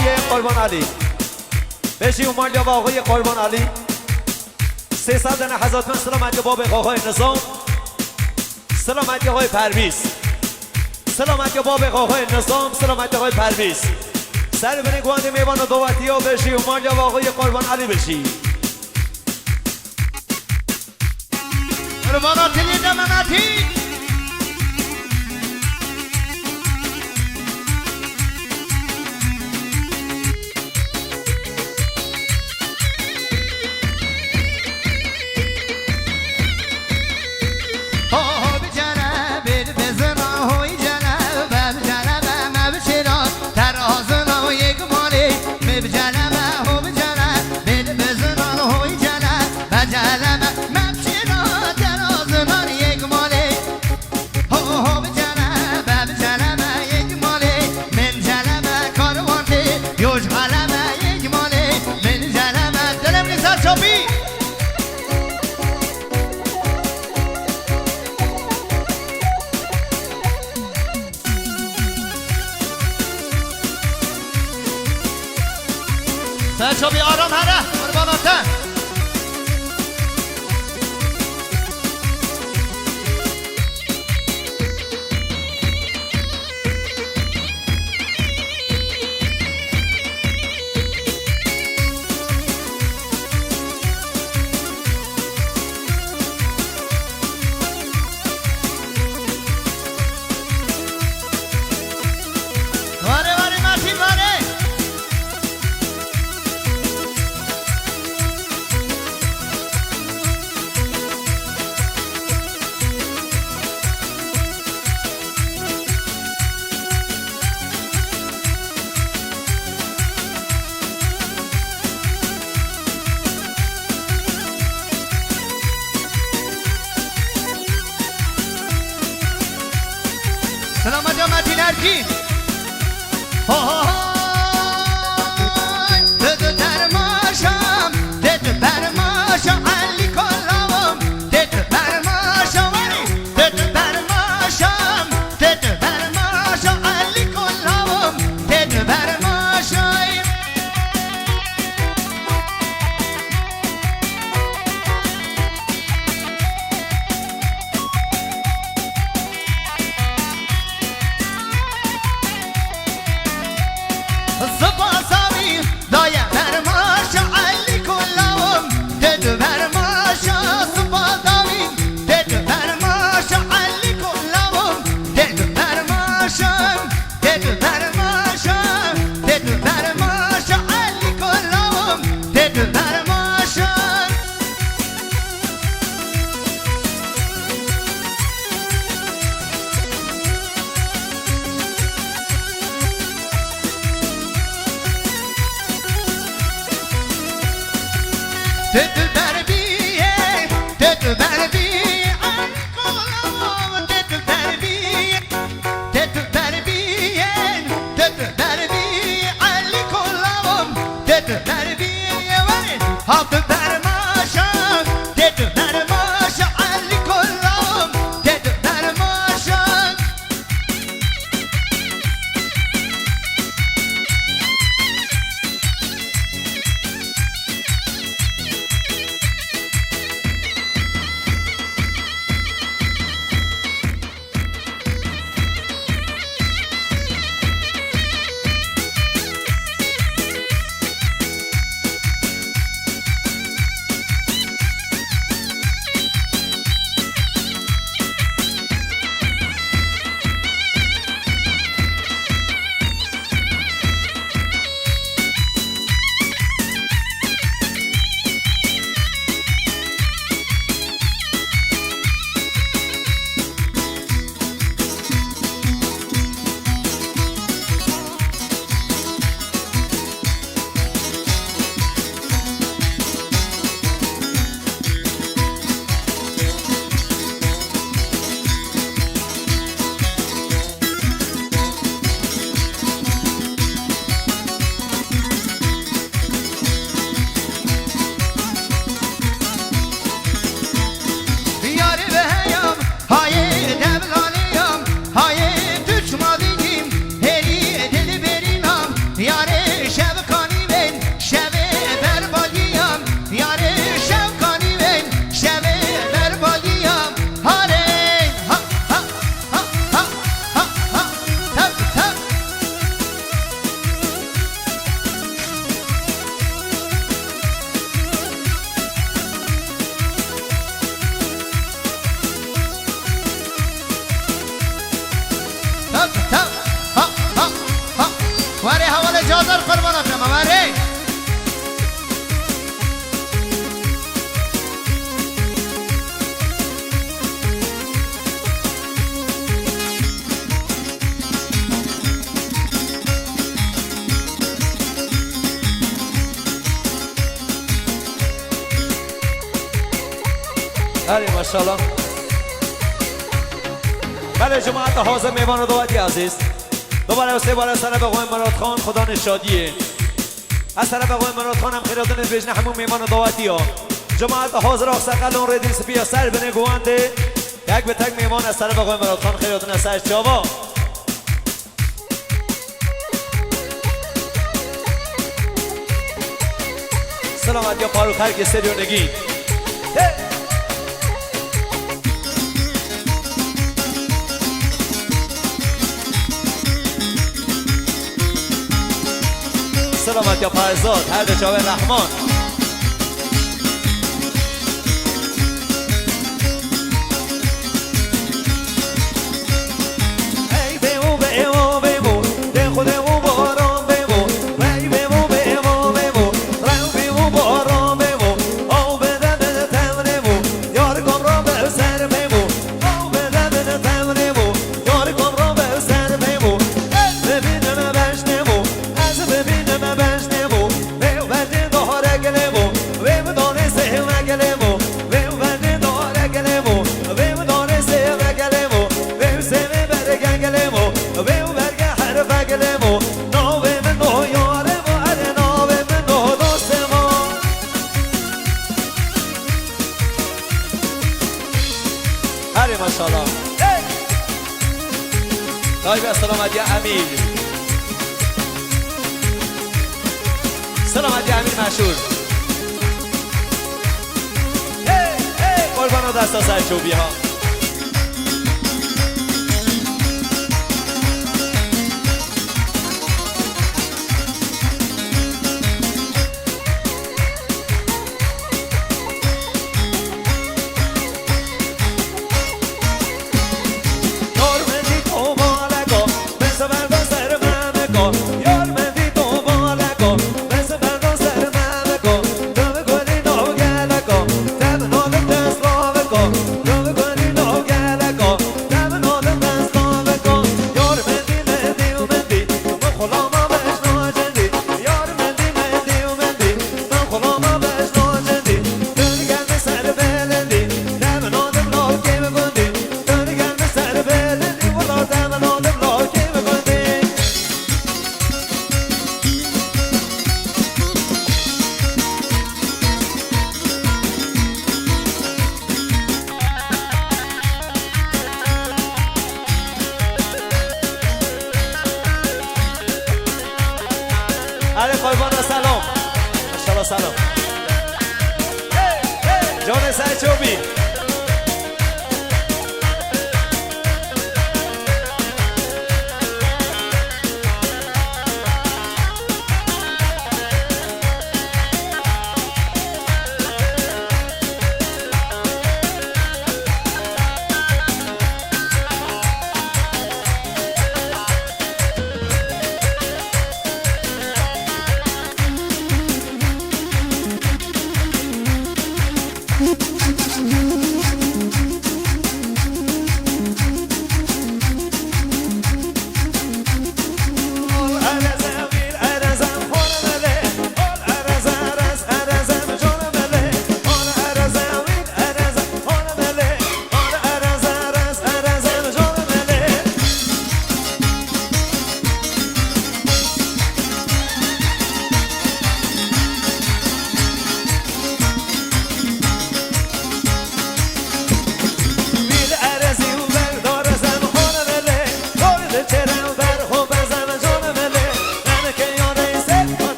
آقای قربان علی بشی اومال یا آقای قربان علی 300 حضرت من سلامتی باب آقای نظام سلامتی آقای پرویز سلامتی باب آقای نظام سلامتی آقای پرویز سر بینی گواندی میوان و دوتی ها بشی اومال یا آقای قربان علی بشی قربانات لیده مناتی سرچوبی آرام هره قرباناته سلامت جامعتی نرکی دد درماشم دد برماشم علی کلاوم دد برماشم دد برماشم دد برماشم علی کلاوم دد برماشم سباساوی دایم برماشا علی کلاوم دد برماشا سباساوی دد برماشا علی کلاوم دد برماشا دد برماشا دد برماشا علی کلاوم دد برماشا دد بربیه دد بربیه علی کلاوم دد بربیه دد بربیه دد بربیه علی کلاوم دد بربیه ولی هفت برماشا دد برماشا علی کلاوم دد برماشا هلی ماشاءالله. بله جماعت حاضر میوان و دعوتی عزیز، دوباره و سه بار از طرف آقای مراد خان خدا نشادیه. از طرف آقای مراد خان هم خیراتون بجنه همون میوان و دعوتی ها. جماعت حاضر آقسقل اون ریدین سپیا سر بنه گوانده یک به تک میوان از طرف آقای مراد خان خیراتون از سر چاوا. سلامت یا پارو خرک سریونگی. سلامت یا پرزاد هر دو جاوه رحمان. ای بیمو بیمو بیمو ده خودمو باران بیمو ای بیمو بیمو بیمو رو بیمو باران بیمو او بده بده تمنمو یار کم را به سر بیمو او بده بده تمنمو یار کم را به سر بیمو ببینم بشنمو از ببینم بشنمو بیو بده داره گلمو بیو داره سه مگلمو بیو بده داره گلمو بیو داره سه مگلمو بیو سه بره گلمو بیو برگه حرف گلمو ناوه من نو یارمو اره ناوه من نو دوستمو. هری ماشاءالله. دایی به سلامت یا امیر. سلامت یا امیر مشهور. قربان و دستا سر چوبی ها. علی قربان سلام ماشاءالله سلام جان سرچوبی.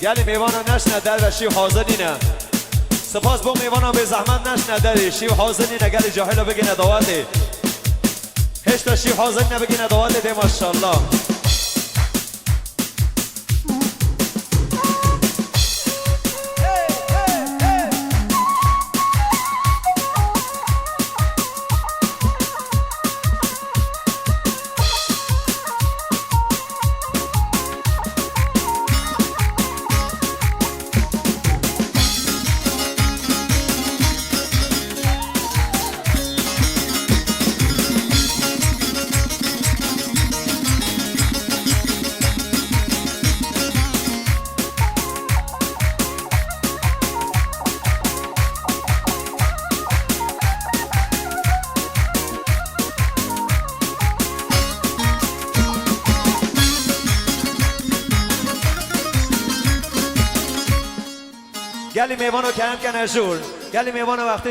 گلی میوانا نشنه در و شیو حاضرینه سپاس با میوانا به زحمت نشنه در شیو حاضرینه گلی جاهل بگینه دواته هشت تا شیو حاضرینه بگینه دواته ده ماشالله. گلی میوانو کرم کنه جور گلی میوانو وقتی